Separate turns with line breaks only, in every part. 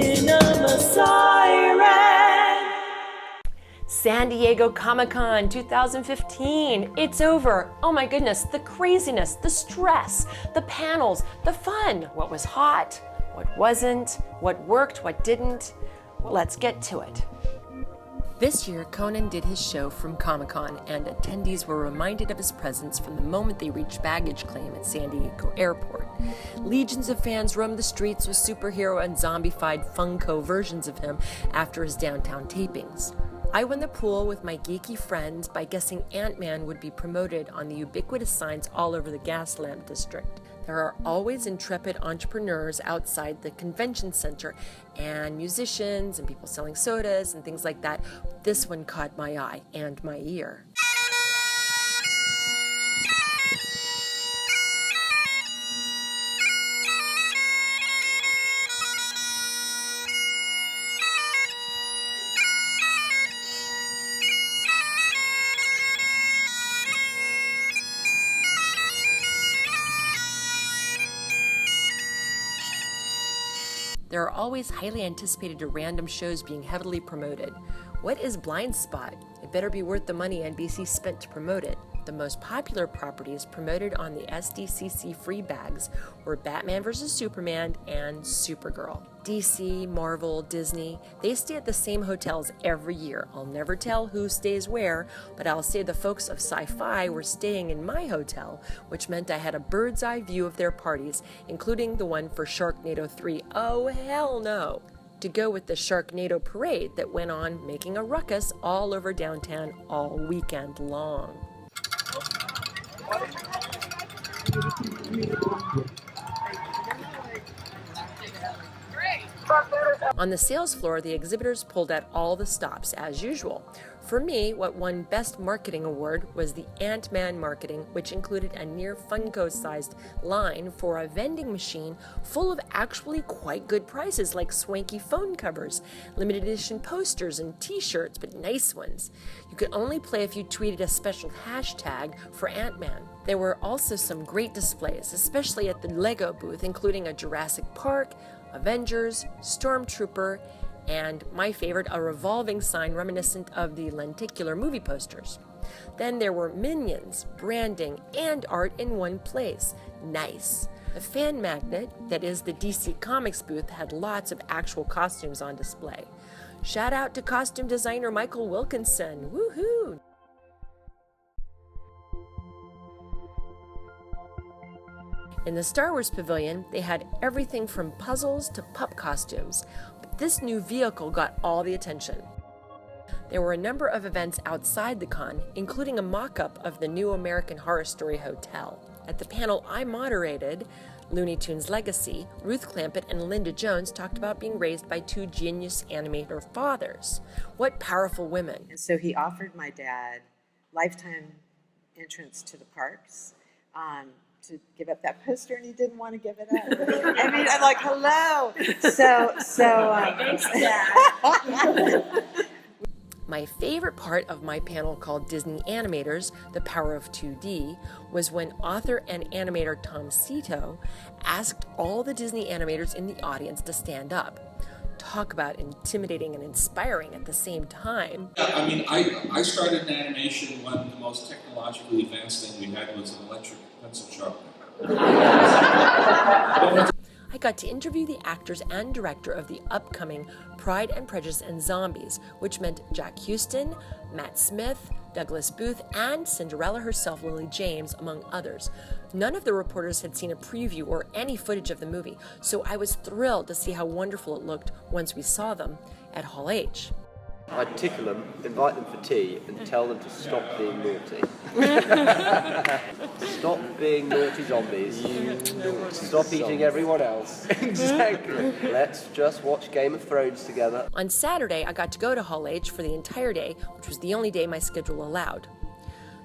vision of a siren.
San Diego Comicon 2015. It's over. Oh my goodness, the craziness, the stress, the panels, the fun. What was hot, what wasn't, what worked, what didn't. Well, let's get to it. This year, Conan did his show from Comicon, and attendees were reminded of his presence from the moment they reached baggage claim at San Diego Airport. Legions of fans roamed the streets with superhero and zombified Funko versions of him after his downtown tapings. I won the pool with my geeky friends by guessing Ant-Man would be promoted on the ubiquitous signs all over the Gaslamp district. There are always intrepid entrepreneurs outside the convention center and musicians and people selling sodas and things like that. This one caught my eye and my ear. There are always highly anticipated random shows being heavily promoted. What is Blind Spot? It better be worth the money NBC spent to promote it. The most popular properties promoted on the SDCC free bags were Batman vs. Superman and Supergirl. DC, Marvel, Disney, they stay at the same hotels every year. I'll never tell who stays where, but I'll say the folks of sci-fi were staying in my hotel, which meant I had a bird's eye view of their parties, including the one for Sharknado 3. Oh, hell no! To go with the Sharknado parade that went on, making a ruckus all over downtown all weekend long. On the sales floor, the exhibitors pulled out all the stops, as usual. For me, what won Best Marketing Award was the Ant-Man marketing, which included a near Funko-sized line for a vending machine full of actually quite good prices, like swanky phone covers, limited edition posters, and t-shirts, but nice ones. You could only play if you tweeted a special hashtag for Ant-Man. There were also some great displays, especially at the Lego booth, including a Jurassic Park, Avengers, Stormtrooper, and my favorite, a revolving sign reminiscent of the lenticular movie posters. Then there were Minions, branding, and art in one place. Nice. The fan magnet, that is the DC Comics booth, had lots of actual costumes on display. Shout out to costume designer Michael Wilkinson. Woohoo! In the Star Wars Pavilion, they had everything from puzzles to pup costumes, but this new vehicle got all the attention. There were a number of events outside the con, including a mock-up of the new American Horror Story Hotel. At the panel I moderated, Looney Tunes Legacy, Ruth Clampett and Linda Jones talked about being raised by two genius animator fathers. What powerful women.
And so he offered my dad lifetime entrance to the parks, to give up that poster, and he didn't want to give it up. I mean, I'm like, hello.
My favorite part of my panel, called Disney Animators, The Power of 2D, was when author and animator Tom Cito asked all the Disney animators in the audience to stand up. Talk about intimidating and inspiring at the same time.
Yeah, I mean, I started in animation when the most technologically advanced thing we had was an electric pencil sharpener.
I got to interview the actors and director of the upcoming Pride and Prejudice and Zombies, which meant Jack Houston, Matt Smith, Douglas Booth, and Cinderella herself, Lily James, among others. None of the reporters had seen a preview or any footage of the movie, so I was thrilled to see how wonderful it looked once we saw them at Hall H.
I'd tickle them, invite them for tea, and tell them to stop being naughty. Stop being naughty zombies. Stop eating everyone else. Exactly. Let's just watch Game of Thrones together.
On Saturday, I got to go to Hall H for the entire day, which was the only day my schedule allowed.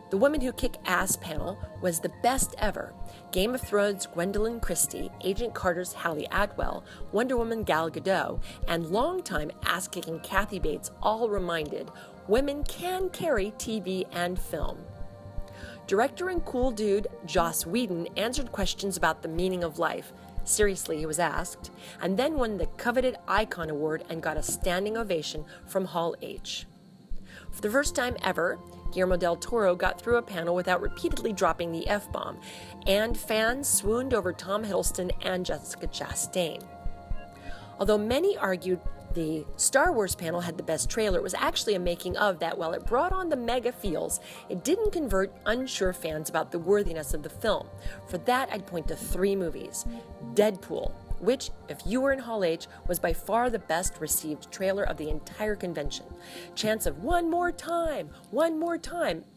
The Women Who Kick Ass panel was the best ever. Game of Thrones' Gwendolyn Christie, Agent Carter's Hallie Atwell, Wonder Woman Gal Gadot, and longtime ass-kicking Kathy Bates all reminded women can carry TV and film. Director and cool dude Joss Whedon answered questions about the meaning of life. Seriously, he was asked, and then won the coveted Icon Award and got a standing ovation from Hall H. For the first time ever, Guillermo del Toro got through a panel without repeatedly dropping the F-bomb, and fans swooned over Tom Hiddleston and Jessica Chastain. Although many argued the Star Wars panel had the best trailer, it was actually a making of that while it brought on the mega feels, it didn't convert unsure fans about the worthiness of the film. For that, I'd point to 3 movies. Deadpool, which, if you were in Hall H, was by far the best received trailer of the entire convention. Chance of one more time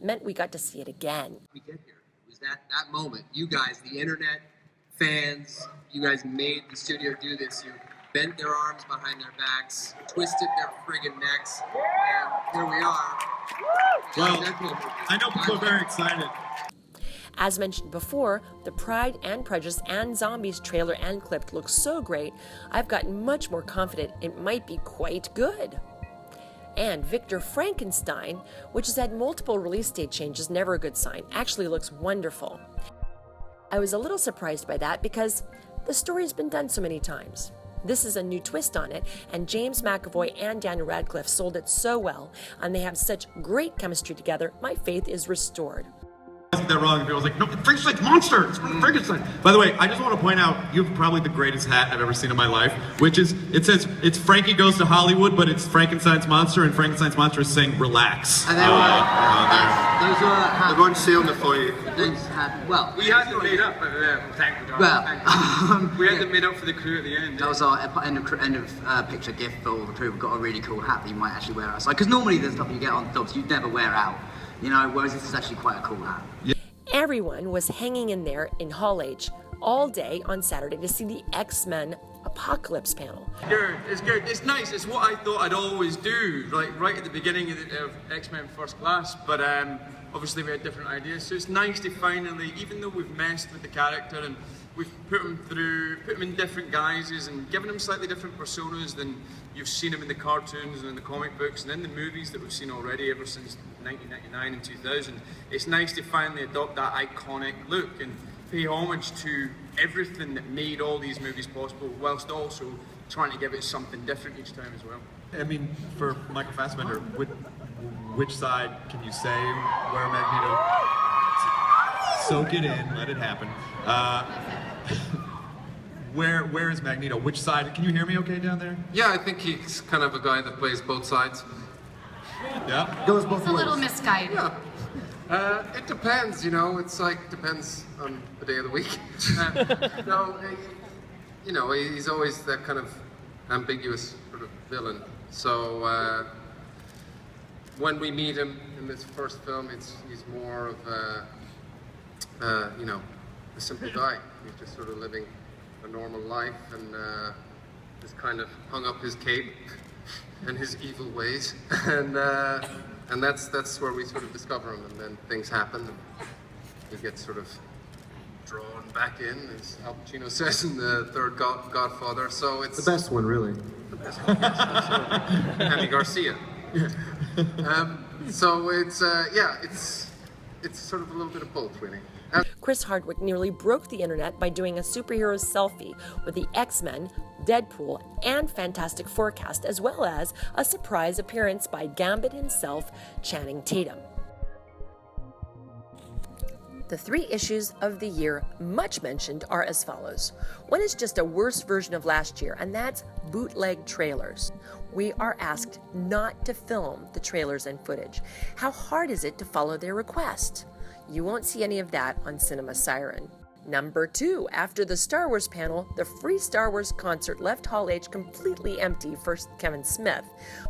meant we got to see it again.
We get here. It was that moment. You guys, the internet, fans, you guys made the studio do this. You bent their arms behind their backs, twisted their friggin' necks, and here we are.
Well, I know people are very excited.
As mentioned before, the Pride and Prejudice and Zombies trailer and clip looks so great, I've gotten much more confident it might be quite good. And Victor Frankenstein, which has had multiple release date changes, never a good sign, actually looks wonderful. I was a little surprised by that because the story's been done so many times. This is a new twist on it, and James McAvoy and Daniel Radcliffe sold it so well, and they have such great chemistry together, my faith is restored.
I think they're wrong. People are like, no, Frankenstein's monster. It's from Frankenstein. By the way, I just want to point out, you have probably the greatest hat I've ever seen in my life, which is, it says, it's Frankie Goes to Hollywood, but it's Frankenstein's monster, and Frankenstein's monster is saying, relax.
And they were, those were
They weren't sealed it for you.
well,
We had them made up, but thank you, God. We had them made up for the crew at the end.
that was our end of picture gift for all the crew. We've got a really cool hat that you might actually wear outside. Because normally the stuff you get on dogs, you'd never wear out. You know, whereas this is actually quite a cool hat.
Everyone was hanging in there in Hall H all day on Saturday to see the X-Men Apocalypse panel.
It's good. It's nice. It's what I thought I'd always do, like right at the beginning of X-Men First Class. But obviously we had different ideas, so it's nice to finally, even though we've messed with the character and we've put him in different guises and given him slightly different personas than you've seen him in the cartoons and in the comic books and in the movies that we've seen already ever since 1999 and 2000. It's nice to finally adopt that iconic look and pay homage to everything that made all these movies possible, whilst also trying to give it something different each time as well.
I mean, for Michael Fassbender, which side can you say where Magneto? Soak it in, let it happen. Where is Magneto? Which side? Can you hear me okay down there?
Yeah, I think he's kind of a guy that plays both sides.
Yeah?
Goes both ways.
A little misguided.
Yeah. It depends, you know, it's like, depends on the day of the week. No, you know, he's always that kind of ambiguous sort of villain. So when we meet him in this first film, he's more of a, you know, a simple guy. He's just sort of living a normal life and just kind of hung up his cape and his evil ways. And that's where we sort of discover him, and then things happen and he gets sort of drawn back in, as Al Pacino says in the third Godfather. So it's
The best one, really.
the best one, yes. Andy Garcia. So it's yeah, it's sort of a little bit of both, really.
Chris Hardwick nearly broke the internet by doing a superhero selfie with the X-Men, Deadpool, and Fantastic Four cast, as well as a surprise appearance by Gambit himself, Channing Tatum. The 3 issues of the year much mentioned are as follows. One is just a worse version of last year, and that's bootleg trailers. We are asked not to film the trailers and footage. How hard is it to follow their request? You won't see any of that on Cinema Siren. Number 2, after the Star Wars panel, the free Star Wars concert left Hall H completely empty for Kevin Smith.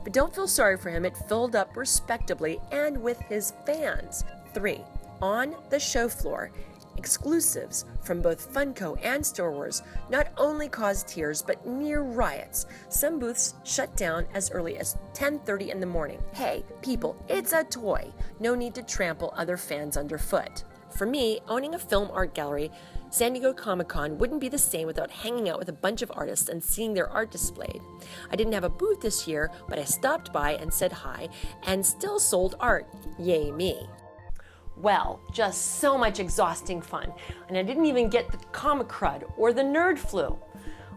But don't feel sorry for him, it filled up respectably and with his fans. 3, on the show floor, exclusives from both Funko and Star Wars not only caused tears but near riots. Some booths shut down as early as 10:30 in the morning. Hey, people, it's a toy. No need to trample other fans underfoot. For me, owning a film art gallery, San Diego Comicon wouldn't be the same without hanging out with a bunch of artists and seeing their art displayed. I didn't have a booth this year, but I stopped by and said hi and still sold art. Yay me. Well, just so much exhausting fun. And I didn't even get the comic crud or the nerd flu.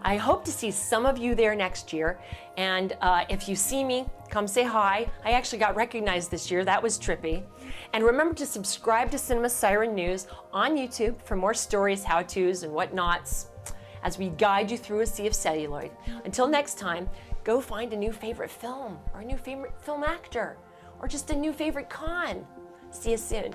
I hope to see some of you there next year. And if you see me, come say hi. I actually got recognized this year. That was trippy. And remember to subscribe to Cinema Siren News on YouTube for more stories, how-tos, and whatnots as we guide you through a sea of celluloid. Until next time, go find a new favorite film or a new favorite film actor or just a new favorite con. See you soon.